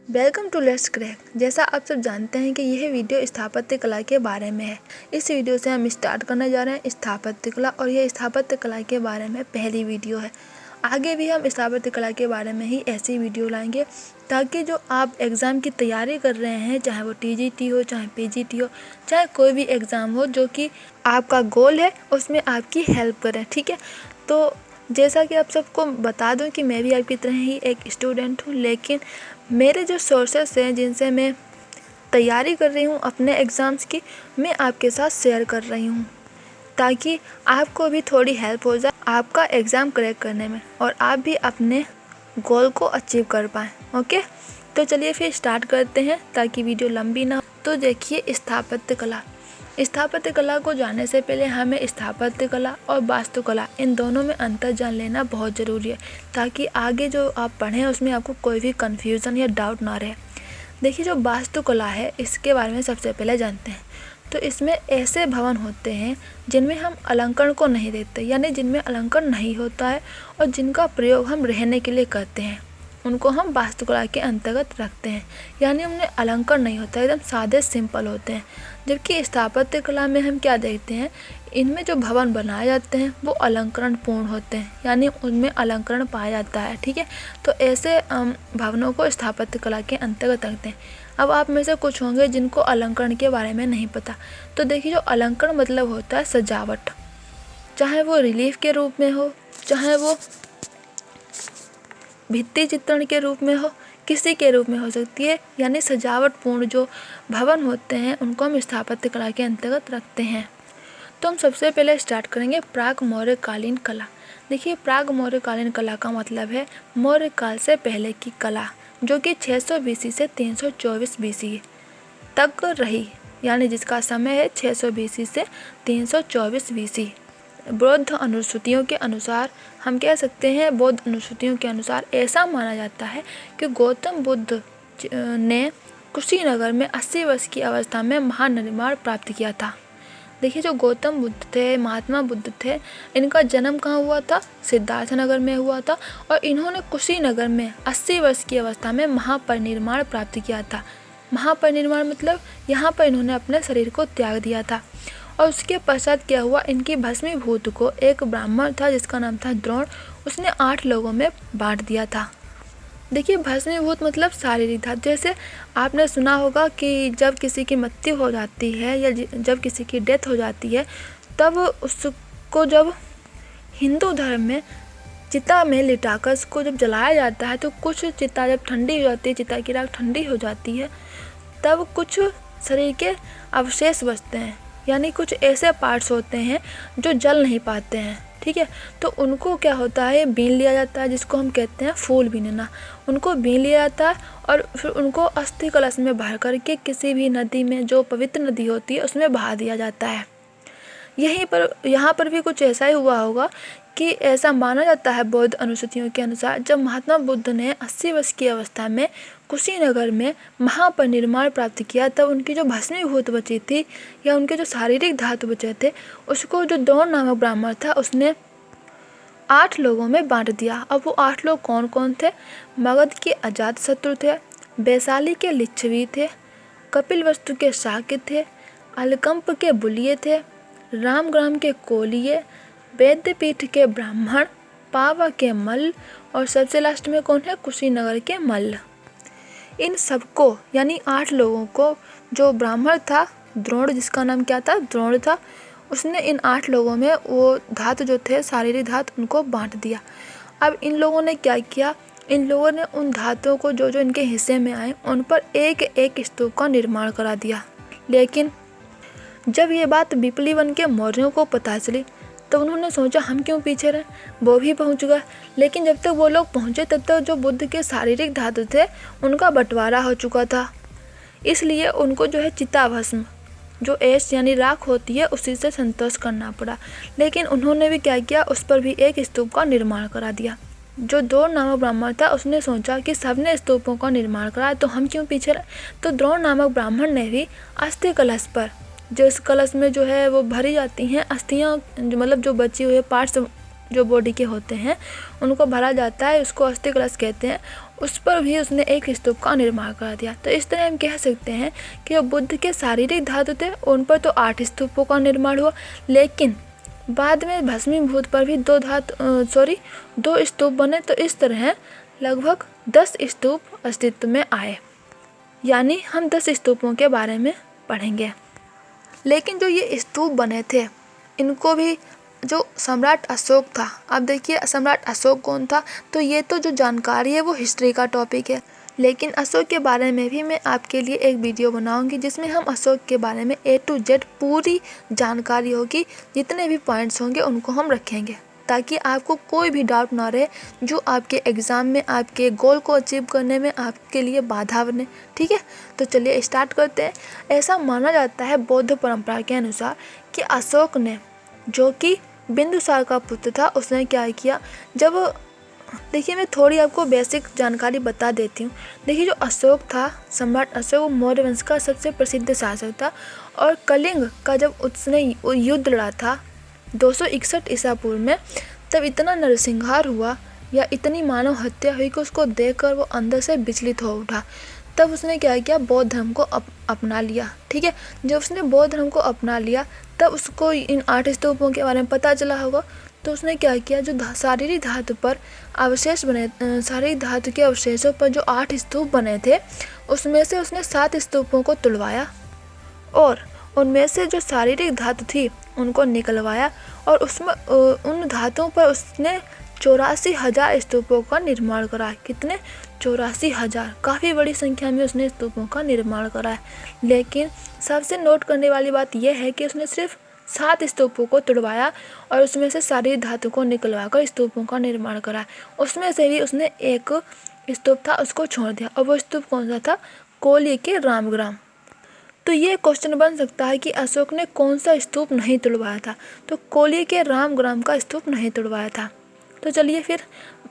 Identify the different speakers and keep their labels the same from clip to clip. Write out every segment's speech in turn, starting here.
Speaker 1: Welcome to let's crack. जैसा आप सब जानते हैं कि यह वीडियो स्थापत्य कला के बारे में है। इस वीडियो से हम स्टार्ट करने जा रहे हैं स्थापत्य कला, और यह स्थापत्य कला के बारे में पहली वीडियो है। आगे भी हम स्थापत्य कला के बारे में ही ऐसी वीडियो लाएंगे ताकि जो आप एग्ज़ाम की तैयारी कर रहे हैं, चाहे वो टीजीटी हो, चाहे पीजीटी हो, चाहे कोई भी एग्ज़ाम हो जो कि आपका गोल है, उसमें आपकी हेल्प करें। ठीक है, तो जैसा कि आप सबको बता दूं कि मैं भी आपकी तरह ही एक स्टूडेंट हूं, लेकिन मेरे जो सोर्सेस हैं जिनसे मैं तैयारी कर रही हूँ अपने एग्ज़ाम्स की, मैं आपके साथ शेयर कर रही हूँ ताकि आपको भी थोड़ी हेल्प हो जाए आपका एग्ज़ाम क्रैक करने में और आप भी अपने गोल को अचीव कर पाएँ। ओके, तो चलिए फिर स्टार्ट करते हैं ताकि वीडियो लंबी ना हो। तो देखिए, स्थापत्य कला को जानने से पहले हमें स्थापत्य कला और वास्तुकला इन दोनों में अंतर जान लेना बहुत ज़रूरी है ताकि आगे जो आप पढ़ें उसमें आपको कोई भी कन्फ्यूज़न या डाउट ना रहे। देखिए, जो वास्तुकला है इसके बारे में सबसे पहले जानते हैं। तो इसमें ऐसे भवन होते हैं जिनमें हम अलंकरण को नहीं देते, यानी जिनमें अलंकरण नहीं होता है और जिनका प्रयोग हम रहने के लिए करते हैं, उनको हम वास्तुकला के अंतर्गत रखते हैं। यानी उनमें अलंकरण नहीं होता, एकदम सादे सिंपल होते हैं। जबकि स्थापत्य कला में हम क्या देखते हैं, इनमें जो भवन बनाए जाते हैं वो अलंकरण पूर्ण होते हैं, यानी उनमें अलंकरण पाया जाता है। ठीक है, तो ऐसे भवनों को स्थापत्य कला के अंतर्गत रखते हैं। अब आप में से कुछ होंगे जिनको अलंकरण के बारे में नहीं पता। तो देखिए, जो अलंकरण मतलब होता है सजावट, चाहे वो रिलीफ के रूप में हो, चाहे वो भित्ति चित्रण के रूप में हो, किसी के रूप में हो सकती है। यानी सजावट पूर्ण जो भवन होते हैं उनको हम स्थापत्य कला के अंतर्गत रखते हैं। तो हम सबसे पहले स्टार्ट करेंगे प्राक मौर्यकालीन कला। देखिए, प्राक मौर्यकालीन कला का मतलब है मौर्य काल से पहले की कला, जो कि 600 BC से 324 BC तक रही, यानी जिसका समय है 600 BC से 324 BC। बौद्ध अनुश्रुतियों के अनुसार हम कह सकते हैं, बौद्ध अनुश्रुतियों के अनुसार ऐसा माना जाता है कि गौतम बुद्ध ने कुशीनगर में 80 वर्ष की अवस्था में महानिर्वाण प्राप्त किया था। देखिए, जो गौतम बुद्ध थे, महात्मा बुद्ध थे, इनका जन्म कहाँ हुआ था? सिद्धार्थ नगर में हुआ था, और इन्होंने कुशीनगर में 80 वर्ष की अवस्था में महापरिनिर्वाण प्राप्त किया था। महापरिनिर्वाण मतलब यहाँ पर इन्होंने अपने शरीर को त्याग दिया था। और उसके पश्चात क्या हुआ, इनकी भस्मीभूत को एक ब्राह्मण था जिसका नाम था द्रोण, उसने 8 लोगों में बांट दिया था। देखिए, भस्मीभूत मतलब शारीरिक धातु। जैसे आपने सुना होगा कि जब किसी की मृत्यु हो जाती है या जब किसी की डेथ हो जाती है, तब उसको जब हिंदू धर्म में चिता में लिटाकर उसको जब जलाया जाता है, तो कुछ चिता जब ठंडी हो जाती है, चिता की राख ठंडी हो जाती है, तब कुछ शरीर के अवशेष बचते हैं, यानी कुछ ऐसे पार्ट्स होते हैं जो जल नहीं पाते हैं। ठीक है, तो उनको क्या होता है, बीन लिया जाता है, जिसको हम कहते हैं फूल बीनना। उनको बीन लिया जाता है और फिर उनको अस्थि कलश में भर करके किसी भी नदी में, जो पवित्र नदी होती है, उसमें बहा दिया जाता है। यहाँ पर भी कुछ ऐसा ही हुआ होगा कि ऐसा माना जाता है बौद्ध अनुश्रुतियों के अनुसार, जब महात्मा बुद्ध ने 80 वर्ष की अवस्था में कुशीनगर में महापरिनिर्वाण प्राप्त किया, तब उनकी जो भस्मीभूत बची थी या उनके जो शारीरिक धातु बचे थे, उसको जो द्रोण नामक ब्राह्मण था उसने 8 लोगों में बांट दिया। अब वो 8 लोग कौन कौन थे? मगध के अजातशत्रु थे, वैशाली के लिच्छवी थे, कपिलवस्तु के शाक्य थे, अलकंप के बुलिये थे, रामग्राम के कोलिये, वैद्यपीठ के ब्राह्मण, पावा के मल्ल, और सबसे लास्ट में कौन है? कुशीनगर के मल्ल। इन सबको, यानी 8 लोगों को, जो ब्राह्मण था द्रोण, जिसका नाम क्या था? द्रोण था, उसने इन 8 लोगों में वो धातु जो थे, शारीरिक धातु, उनको बांट दिया। अब इन लोगों ने क्या किया, इन लोगों ने उन धातुओं को जो जो इनके हिस्से में आए उन पर एक एक स्तूप का निर्माण करा दिया। लेकिन जब ये बात बिप्लीवन के मौर्यों को पता चली, तो उन्होंने सोचा हम क्यों पीछे रहे, वो भी पहुंच गए। लेकिन जब तक वो लोग पहुंचे तब तक जो बुद्ध के शारीरिक धातु थे उनका बंटवारा हो चुका था। इसलिए उनको जो है चिता भस्म, जो ऐश यानी राख होती है, उसी से संतोष करना पड़ा। लेकिन उन्होंने भी क्या किया, उस पर भी एक स्तूप का निर्माण करा दिया। जो द्रोण नामक ब्राह्मण था उसने सोचा कि सबने स्तूपों का निर्माण कराया, तो हम क्यों पीछे रहे। तो द्रोण नामक ब्राह्मण ने भी अस्थि कलश पर, जो इस कलश में जो है वो भरी जाती हैं अस्थियाँ, मतलब जो बची हुई पार्ट्स जो बॉडी के होते हैं उनको भरा जाता है, उसको अस्थि कलश कहते हैं। उस पर भी उसने एक स्तूप का निर्माण कर दिया। तो इस तरह हम कह सकते हैं कि जो बुद्ध के शारीरिक धातु थे उन पर तो 8 स्तूपों का निर्माण हुआ, लेकिन बाद में भस्मीभूत पर भी 2 स्तूप बने। तो इस तरह लगभग 10 स्तूप अस्तित्व में आए, यानी हम 10 स्तूपों के बारे में पढ़ेंगे। लेकिन जो ये स्तूप बने थे इनको भी जो सम्राट अशोक था, अब देखिए सम्राट अशोक कौन था, तो ये तो जो जानकारी है वो हिस्ट्री का टॉपिक है, लेकिन अशोक के बारे में भी मैं आपके लिए एक वीडियो बनाऊंगी जिसमें हम अशोक के बारे में A to Z पूरी जानकारी होगी, जितने भी पॉइंट्स होंगे उनको हम रखेंगे ताकि आपको कोई भी डाउट ना रहे जो आपके एग्ज़ाम में आपके गोल को अचीव करने में आपके लिए बाधा बने। ठीक है, तो चलिए स्टार्ट करते हैं। ऐसा माना जाता है बौद्ध परंपरा के अनुसार कि अशोक ने, जो कि बिंदुसार का पुत्र था, उसने क्या किया, जब देखिए मैं थोड़ी आपको बेसिक जानकारी बता देती हूँ। देखिए जो अशोक था, सम्राट अशोक, वो मौर्य वंश का सबसे प्रसिद्ध शासक था और कलिंग का जब उसने युद्ध लड़ा था 261 ईसा पूर्व में, तब इतना नरसंहार हुआ या इतनी मानव हत्या हुई कि उसको देखकर वो अंदर से विचलित हो उठा। तब उसने क्या किया, बौद्ध धर्म को अपना लिया। ठीक है, जब उसने बौद्ध धर्म को अपना लिया तब उसको इन 8 स्तूपों के बारे में पता चला होगा। तो उसने क्या किया, जो शारीरिक धातु पर अवशेष बने, शारीरिक धातु के अवशेषों पर जो 8 स्तूप बने थे उसमें से उसने 7 स्तूपों को तुड़वाया और उनमें से जो शारीरिक धातु थी उनको निकलवाया और उसमें उन धातुओं पर उसने 84,000 स्तूपों का निर्माण करा। कितने? 84,000, काफ़ी बड़ी संख्या में उसने स्तूपों का निर्माण करा है। लेकिन सबसे नोट करने वाली बात यह है कि उसने सिर्फ 7 स्तूपों को तुड़वाया और उसमें से सारी धातु को निकलवा कर स्तूपों का निर्माण करा। उसमें से भी उसने एक स्तूप था उसको छोड़ दिया, और वो स्तूप कौन सा था? कोली के रामग्राम। तो ये क्वेश्चन बन सकता है कि अशोक ने कौन सा स्तूप नहीं तुड़वाया था? तो कोली के रामग्राम का स्तूप नहीं तुड़वाया था। तो चलिए फिर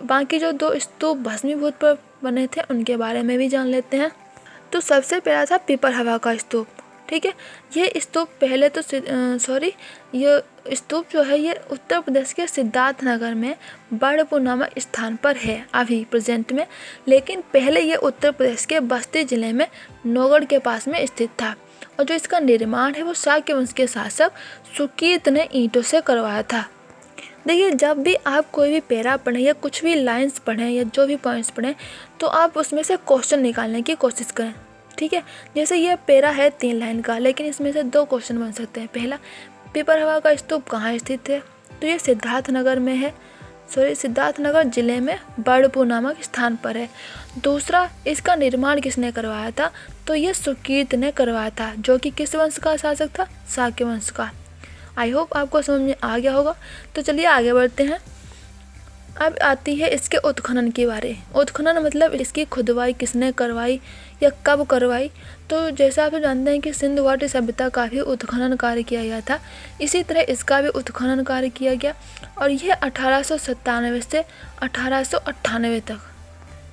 Speaker 1: बाकी जो 2 स्तूप भस्मीभूत पर बने थे उनके बारे में भी जान लेते हैं। तो सबसे पहला था पिपरहवा का स्तूप। ठीक है, ये स्तूप पहले तो ये स्तूप जो है ये उत्तर प्रदेश के सिद्धार्थ नगर में बड़पुर नामक स्थान पर है अभी प्रेजेंट में, लेकिन पहले ये उत्तर प्रदेश के बस्ती जिले में नौगढ़ के पास में स्थित था। और जो इसका निर्माण है वो शाक्य वंश के शासक सुकीर्त ने ईंटों से करवाया था। देखिए जब भी आप कोई भी पैरा पढ़ें या कुछ भी लाइंस पढ़ें या जो भी पॉइंट्स पढ़ें तो आप उसमें से क्वेश्चन निकालने की कोशिश करें। ठीक है, जैसे ये पैरा है 3 लाइन का, लेकिन इसमें से 2 क्वेश्चन बन सकते हैं। पहला, पिपरहवा का स्तूप कहाँ स्थित है? तो ये सिद्धार्थ नगर में है, सिद्धार्थ नगर जिले में बड़पुर नामक स्थान पर है। दूसरा, इसका निर्माण किसने करवाया था? तो ये सुकीर्त ने करवाया था, जो कि किस वंश का शासक था? शाक्य वंश का। आई होप आपको समझ में आ गया होगा। तो चलिए आगे बढ़ते हैं। अब आती है इसके उत्खनन की बारी। उत्खनन मतलब इसकी खुदवाई किसने करवाई या कब करवाई? तो जैसा आप जानते हैं कि सिंधु घाटी सभ्यता का भी उत्खनन कार्य किया गया था, इसी तरह इसका भी उत्खनन कार्य किया गया और यह 1897 से 1898 तक,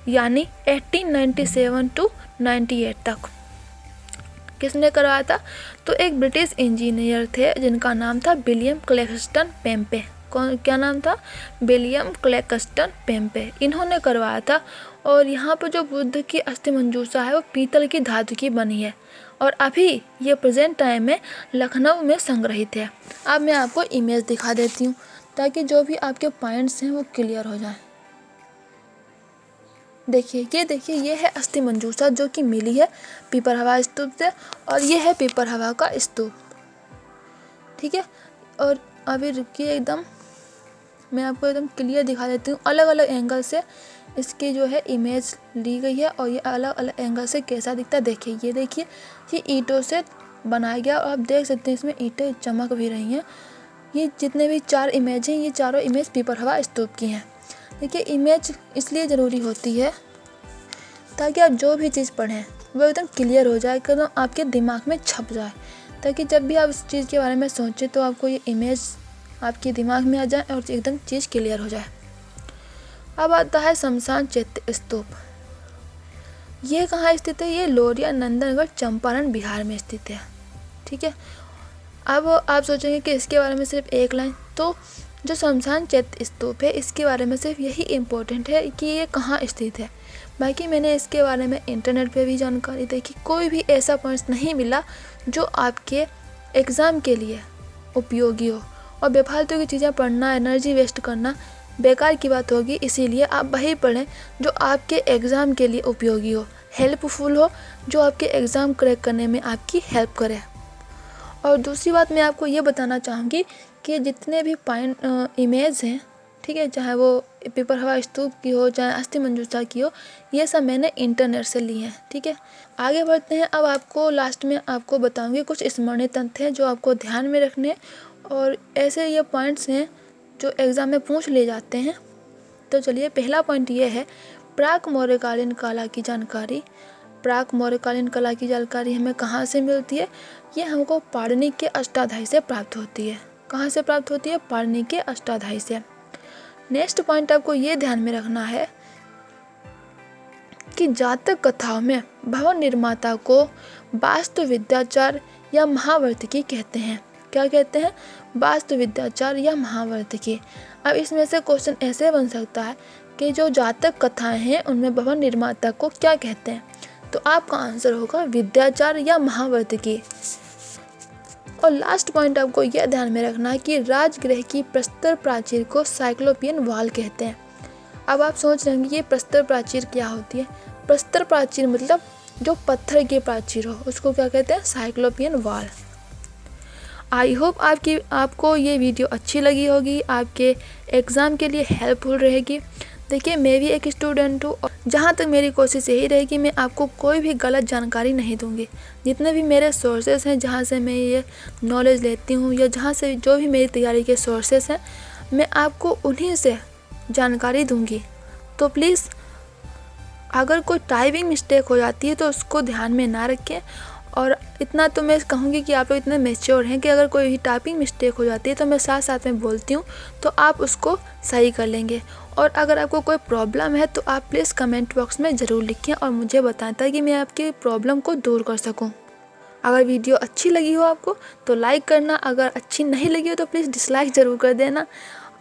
Speaker 1: यानी 1897 टू 98 तक किसने करवाया था? तो एक ब्रिटिश इंजीनियर थे जिनका नाम था विलियम क्लैक्सटन पेम्पे। क्या नाम था? विलियम क्लैक्सटन पेम्पे। इन्होंने करवाया था। और यहाँ पर जो बुद्ध की अस्थि मंजूषा है वो पीतल की धातु की बनी है और अभी ये प्रेजेंट टाइम में लखनऊ में संग्रहित है। अब मैं आपको इमेज दिखा देती हूँ ताकि जो भी आपके पॉइंट्स हैं वो क्लियर हो जाए। देखिए ये है अस्थि मंजूषा जो कि मिली है पिपरहवा स्तूप से, और ये है पिपरहवा का स्तूप। ठीक है, और अभी रुकिए, एकदम मैं आपको एकदम क्लियर दिखा देती हूँ। अलग अलग एंगल से इसकी जो है इमेज ली गई है और ये अलग अलग एंगल से कैसा दिखता है। देखिए ये ईंटों से बनाया गया और आप देख सकते हैं इसमें ईंटें चमक भी रही हैं। ये जितने भी 4 इमेज हैं ये चारों इमेज पिपरहवा स्तूप की हैं। देखिए इमेज इसलिए ज़रूरी होती है ताकि आप जो भी चीज़ पढ़ें वो एकदम क्लियर हो जाए, एकदम आपके दिमाग में छप जाए, ताकि जब भी आप इस चीज़ के बारे में सोचें तो आपको ये इमेज आपके दिमाग में आ जाए और एकदम चीज़ क्लियर हो जाए। अब आता है शमशान चैत्य स्तूप। ये कहाँ स्थित है? ये लोरिया नंदनगढ़ चंपारण बिहार में स्थित है। ठीक है, अब आप सोचेंगे कि इसके बारे में सिर्फ एक लाइन, तो जो शमशान चैत्य स्तूप है इसके बारे में सिर्फ यही इम्पोर्टेंट है कि ये कहाँ स्थित है। बाकी मैंने इसके बारे में इंटरनेट पे भी जानकारी देखी, कोई भी ऐसा पॉइंट नहीं मिला जो आपके एग्ज़ाम के लिए उपयोगी हो। और बेफालतू की चीज़ें पढ़ना, एनर्जी वेस्ट करना बेकार की बात होगी। इसीलिए आप वही पढ़ें जो आपके एग्ज़ाम के लिए उपयोगी हो, हेल्पफुल हो, जो आपके एग्ज़ाम क्रैक करने में आपकी हेल्प करे। और दूसरी बात मैं आपको ये बताना चाहूँगी कि जितने भी इमेज हैं, ठीक है, चाहे वो पीपर हवा स्तूप की हो, चाहे अस्थि मंजूषा की हो, ये सब मैंने इंटरनेट से ली हैं। ठीक है, आगे बढ़ते हैं। अब आपको लास्ट में आपको बताऊंगी कुछ स्मरणीय तथ्य हैं जो आपको ध्यान में रखने, और ऐसे ये पॉइंट्स हैं जो एग्ज़ाम में पूछ ले जाते हैं। तो चलिए, पहला पॉइंट ये है प्राक मौर्यकालीन कला की जानकारी। प्राक मौर्यकालीन कला की जानकारी हमें कहाँ से मिलती है? ये हमको पाणिनि के अष्टाध्यायी से प्राप्त होती है। कहाँ से प्राप्त होती है? पाणिनि के अष्टाध्यायी से। नेक्स्ट पॉइंट आपको ये ध्यान में रखना है कि जातक कथाओं में भवन निर्माता को वास्तु विद्याचार या महावर्तकी कहते हैं। क्या कहते हैं? वास्तु विद्याचार या महावर्तकी। अब इसमें से क्वेश्चन ऐसे बन सकता है कि जो जातक कथाएं हैं उनमें भवन निर्माता को क्या कहते हैं? तो आपका आंसर होगा विद्याचार या महावर्तकी। और लास्ट पॉइंट आपको यह ध्यान में रखना है कि राजगृह की प्रस्तर प्राचीर को साइक्लोपियन वॉल कहते हैं। अब आप सोच रहे हैं कि ये प्रस्तर प्राचीर क्या होती है? प्रस्तर प्राचीर मतलब जो पत्थर की प्राचीर हो उसको क्या कहते हैं? Cyclopean wall. आई होप आपको ये वीडियो अच्छी लगी होगी, आपके एग्ज़ाम के लिए हेल्पफुल रहेगी। देखिए, मैं भी एक स्टूडेंट हूँ और जहाँ तक मेरी कोशिश यही रहेगी मैं आपको कोई भी गलत जानकारी नहीं दूंगी। जितने भी मेरे सोर्सेस हैं जहाँ से मैं ये नॉलेज लेती हूँ या जहाँ से जो भी मेरी तैयारी के सोर्सेस हैं, मैं आपको उन्हीं से जानकारी दूंगी। तो प्लीज़ अगर कोई टाइपिंग मिस्टेक हो जाती है तो उसको ध्यान में ना रखें। और इतना तो मैं कहूँगी कि आप लोग इतने मैच्योर हैं कि अगर कोई भी टाइपिंग मिस्टेक हो जाती है तो मैं साथ साथ में बोलती हूँ तो आप उसको सही कर लेंगे। और अगर आपको कोई प्रॉब्लम है तो आप प्लीज़ कमेंट बॉक्स में ज़रूर लिखें और मुझे बताएं ताकि मैं आपकी प्रॉब्लम को दूर कर सकूँ। अगर वीडियो अच्छी लगी हो आपको तो लाइक करना, अगर अच्छी नहीं लगी हो तो प्लीज़ डिसलाइक ज़रूर कर देना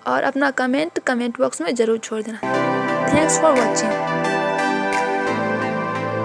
Speaker 1: और अपना कमेंट बॉक्स में ज़रूर छोड़ देना। Thanks for watching.